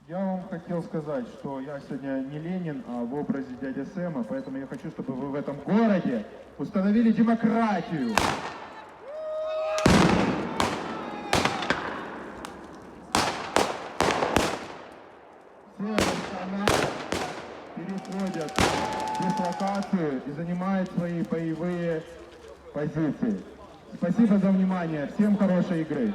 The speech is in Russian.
Я вам хотел сказать, что я сегодня не Ленин, а в образе дяди Сэма, поэтому я хочу, чтобы вы в этом городе установили демократию. Все страны переходят в дислокацию и занимают свои боевые позиции. Спасибо за внимание. Всем хорошей игры.